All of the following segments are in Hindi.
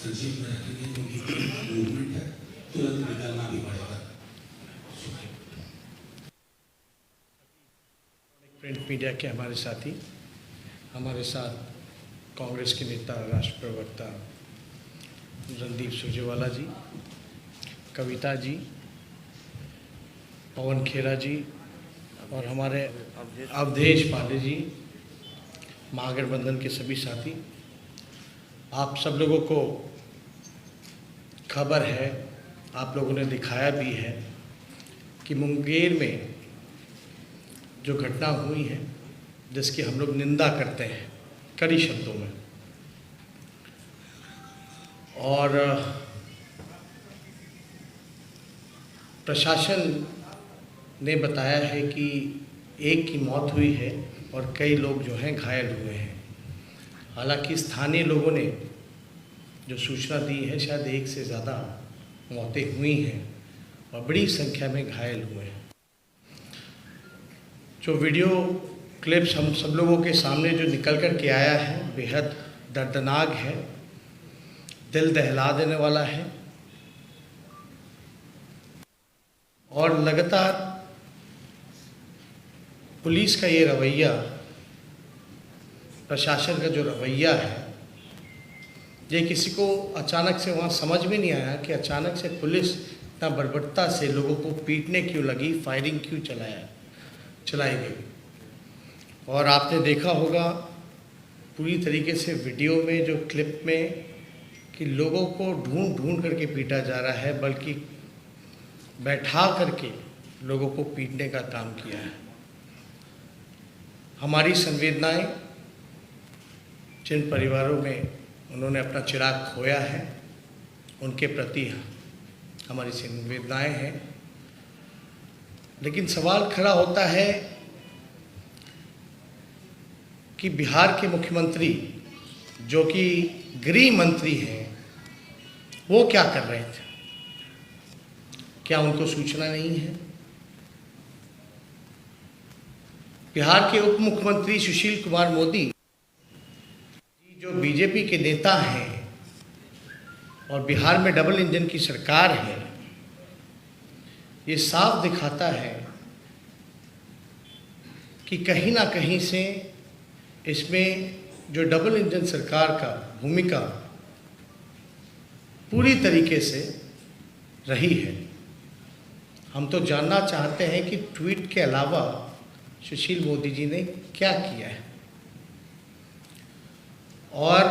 संक्षिप्त में रखेंगे क्योंकि मूवमेंट है, तुरंत निकलना भी पड़ेगा। प्रिंट मीडिया के हमारे साथी, हमारे साथ कांग्रेस के नेता राष्ट्र प्रवक्ता रणदीप सुरजेवाला जी, कविता जी, पवन खेरा जी और हमारे अवधेश पांडे जी, महागठबंधन के सभी साथी। आप सब लोगों को खबर है, आप लोगों ने दिखाया भी है कि मुंगेर में जो घटना हुई है, जिसकी हम लोग निंदा करते हैं कड़ी शब्दों में, और प्रशासन ने बताया है कि एक की मौत हुई है और कई लोग जो हैं घायल हुए हैं। हालांकि स्थानीय लोगों ने जो सूचना दी है, शायद एक से ज़्यादा मौतें हुई हैं और बड़ी संख्या में घायल हुए हैं। जो वीडियो क्लिप्स हम सब लोगों के सामने जो निकल कर के आया है, बेहद दर्दनाक है, दिल दहला देने वाला है। और लगातार पुलिस का ये रवैया, प्रशासन का जो रवैया है, ये किसी को अचानक से वहाँ समझ में नहीं आया कि अचानक से पुलिस इतना बर्बरता से लोगों को पीटने क्यों लगी, फायरिंग क्यों चलाई गई। और आपने देखा होगा पूरी तरीके से वीडियो में, जो क्लिप में, कि लोगों को ढूंढ ढूंढ करके पीटा जा रहा है, बल्कि बैठा करके लोगों को पीटने का काम किया है। हमारी संवेदनाएं जिन परिवारों में उन्होंने अपना चिराग खोया है, उनके प्रति हमारी संवेदनाएं हैं। लेकिन सवाल खड़ा होता है कि बिहार के मुख्यमंत्री, जो कि गृह मंत्री हैं, वो क्या कर रहे थे? क्या उनको सूचना नहीं है? बिहार के उप मुख्यमंत्री सुशील कुमार मोदी, जो बीजेपी के नेता हैं और बिहार में डबल इंजन की सरकार है, ये साफ दिखाता है कि कहीं ना कहीं से इसमें जो डबल इंजन सरकार का भूमिका पूरी तरीके से रही है। हम तो जानना चाहते हैं कि ट्वीट के अलावा सुशील मोदी जी ने क्या किया है। और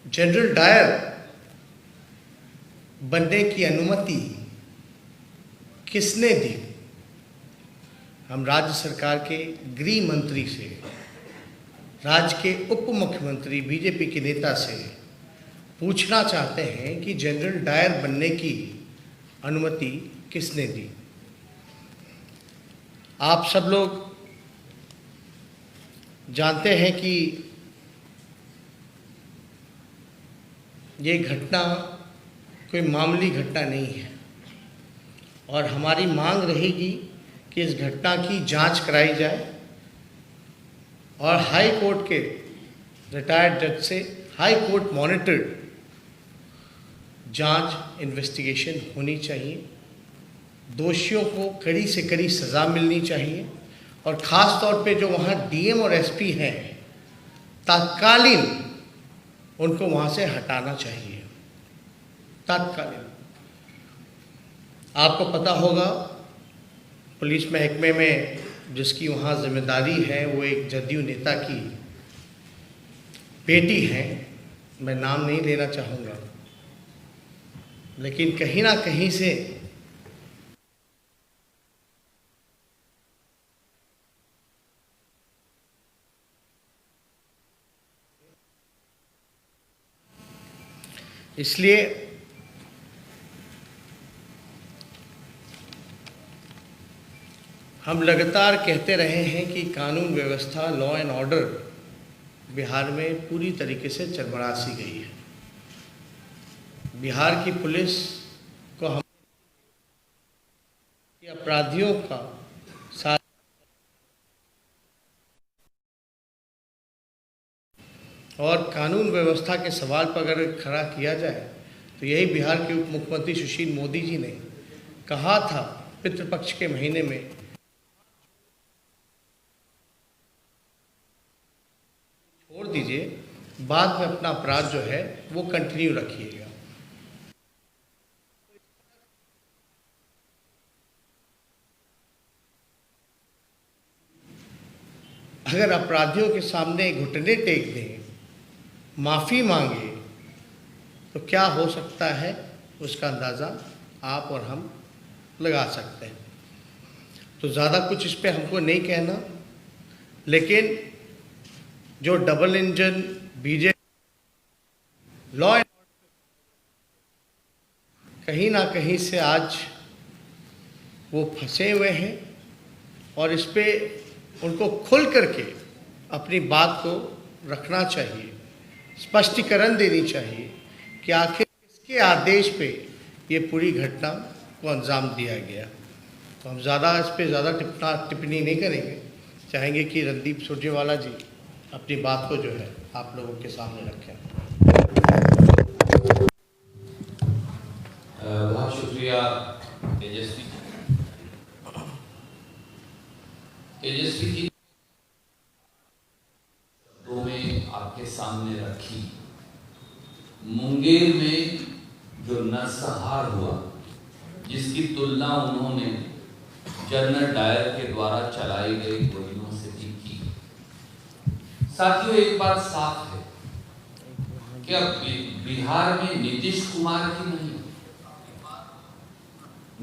जनरल डायर बनने की अनुमति किसने दी? हम राज्य सरकार के गृह मंत्री से, राज्य के उप मुख्यमंत्री, बीजेपी के नेता से पूछना चाहते हैं कि जनरल डायर बनने की अनुमति किसने दी? आप सब लोग जानते हैं कि ये घटना कोई मामूली घटना नहीं है और हमारी मांग रहेगी कि इस घटना की जांच कराई जाए और हाई कोर्ट के रिटायर्ड जज से हाई कोर्ट मॉनिटर्ड जांच, इन्वेस्टिगेशन होनी चाहिए। दोषियों को कड़ी से कड़ी सज़ा मिलनी चाहिए और ख़ास तौर पे जो वहाँ डीएम और एसपी हैं, तत्कालीन उनको वहाँ से हटाना चाहिए, तत्कालीन। आपको पता होगा पुलिस महकमे में जिसकी वहाँ जिम्मेदारी है, वो एक जदयू नेता की बेटी हैं, मैं नाम नहीं लेना चाहूँगा, लेकिन कहीं ना कहीं से इसलिए हम लगातार कहते रहे हैं कि कानून व्यवस्था, लॉ एंड ऑर्डर बिहार में पूरी तरीके से चरमरा सी गई है। बिहार की पुलिस को हम अपराधियों का साथ और कानून व्यवस्था के सवाल पर अगर खड़ा किया जाए तो यही बिहार के उप मुख्यमंत्री सुशील मोदी जी ने कहा था पितृपक्ष के महीने में, छोड़ दीजिए, बाद में अपना अपराध जो है वो कंटिन्यू रखिएगा। अगर अपराधियों के सामने घुटने टेक दें, माफ़ी मांगे, तो क्या हो सकता है उसका अंदाज़ा आप और हम लगा सकते हैं। तो ज़्यादा कुछ इस पे हमको नहीं कहना, लेकिन जो double engine BJP law and कहीं ना कहीं से आज वो फंसे हुए हैं और इस पे उनको खुल करके अपनी बात को रखना चाहिए, स्पष्टीकरण देनी चाहिए कि आखिर किसके आदेश पे ये पूरी घटना को अंजाम दिया गया। तो हम ज़्यादा इस पे ज़्यादा टिप्पणी नहीं करेंगे, चाहेंगे कि रणदीप सुरजेवाला जी अपनी बात को जो है आप लोगों के सामने रखें। बहुत शुक्रिया तेजस्वी जी शब्दों में आपके सामने रखी। मुंगेर में जो नरसंहार हुआ, जिसकी तुलना उन्होंने जनरल डायर के द्वारा चलाई गई गोलियों से भी की। साथियों, एक बात साफ है कि अब बिहार में नीतीश कुमार की नहीं,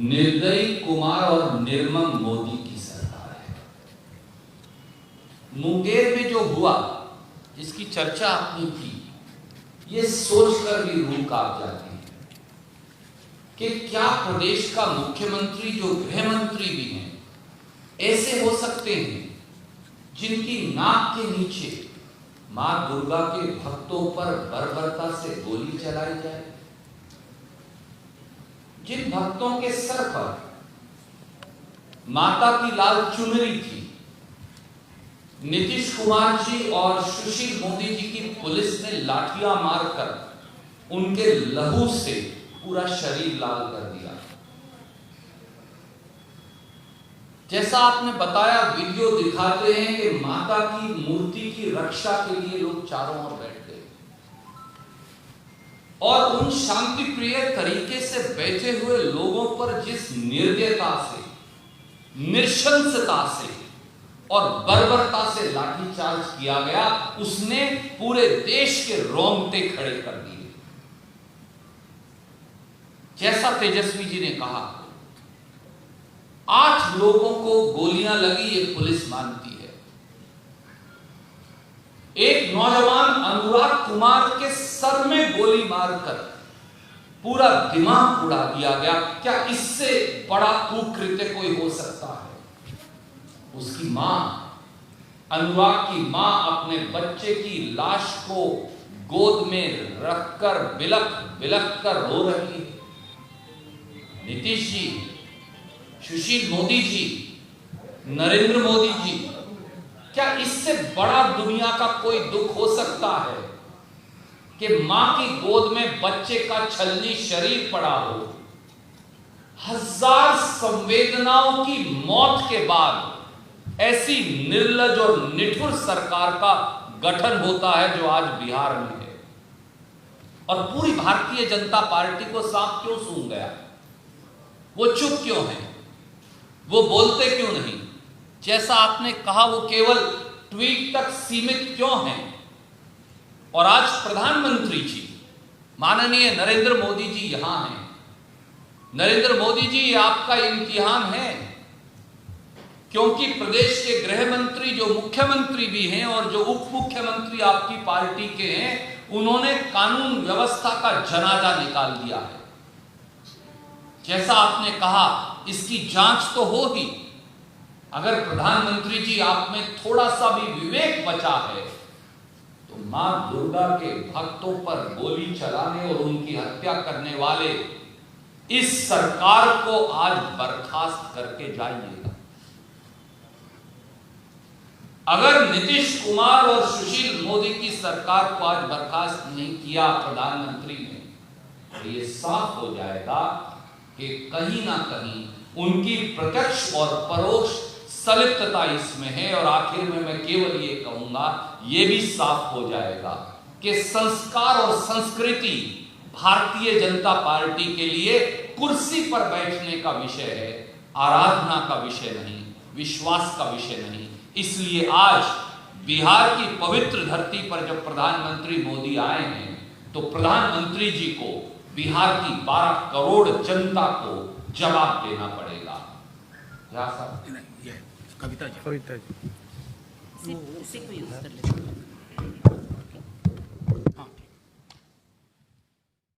निर्दयी कुमार और निर्मम मोदी की सरकार है। मुंगेर में जो हुआ, जिसकी चर्चा आपने की, ये सोचकर भी रूह कांप जाती है कि क्या प्रदेश का मुख्यमंत्री, जो गृह मंत्री भी हैं, ऐसे हो सकते हैं जिनकी नाक के नीचे मां दुर्गा के भक्तों पर बर्बरता से गोली चलाई जाए, जिन भक्तों के सर पर माता की लाल चुनरी थी, नीतीश कुमार जी और सुशील मोदी जी की पुलिस ने लाठियां मारकर उनके लहू से पूरा शरीर लाल कर दिया। जैसा आपने बताया, वीडियो दिखाते हैं कि माता की मूर्ति की रक्षा के लिए लोग चारों ओर बैठ गए और उन शांति प्रिय तरीके से बैठे हुए लोगों पर जिस निर्दयता से, नृशंसता से और बर्बरता से लाठीचार्ज किया गया, उसने पूरे देश के रोंगटे खड़े कर दिए। जैसा तेजस्वी जी ने कहा, 8 लोगों को गोलियां लगी, ये पुलिस मानती है। एक नौजवान अनुराग कुमार के सर में गोली मारकर पूरा दिमाग उड़ा दिया गया। क्या इससे बड़ा कुकृत्य कोई हो सकता है? उसकी मां, अनुराग की मां, अपने बच्चे की लाश को गोद में रखकर बिलख बिलख कर रो रही है। नीतीश जी, सुशील मोदी जी, नरेंद्र मोदी जी, क्या इससे बड़ा दुनिया का कोई दुख हो सकता है कि मां की गोद में बच्चे का छलनी शरीर पड़ा हो? 1000 संवेदनाओं की मौत के बाद ऐसी निर्लज और निठुर सरकार का गठन होता है जो आज बिहार में है। और पूरी भारतीय जनता पार्टी को सांप क्यों सूंघ गया? वो चुप क्यों है? वो बोलते क्यों नहीं? जैसा आपने कहा, वो केवल ट्वीट तक सीमित क्यों हैं? और आज प्रधानमंत्री जी, माननीय नरेंद्र मोदी जी यहां हैं। नरेंद्र मोदी जी, ये आपका इम्तिहान है, क्योंकि प्रदेश के गृह मंत्री, जो मुख्यमंत्री भी हैं और जो उप मुख्यमंत्री आपकी पार्टी के हैं, उन्होंने कानून व्यवस्था का जनाजा निकाल दिया है। जैसा आपने कहा, इसकी जांच तो होगी। अगर प्रधानमंत्री जी आप में थोड़ा सा भी विवेक बचा है तो मां दुर्गा के भक्तों पर गोली चलाने और उनकी हत्या करने वाले इस सरकार को आज बर्खास्त करके जाइएगा। अगर नीतीश कुमार और सुशील मोदी की सरकार को आज बर्खास्त नहीं किया प्रधानमंत्री ने तो ये साफ हो जाएगा कि कहीं ना कहीं उनकी प्रत्यक्ष और परोक्ष संलिप्तता इसमें है। और आखिर में मैं केवल ये कहूंगा, ये भी साफ हो जाएगा कि संस्कार और संस्कृति भारतीय जनता पार्टी के लिए कुर्सी पर बैठने का विषय है, आराधना का विषय नहीं, विश्वास का विषय नहीं। इसलिए आज बिहार की पवित्र धरती पर जब प्रधानमंत्री मोदी आए हैं तो प्रधानमंत्री जी को बिहार की 12 करोड़ जनता को जवाब देना पड़ेगा। क्या साहब? कविता जी कविता जी इसी को यूज कर लेते हैं।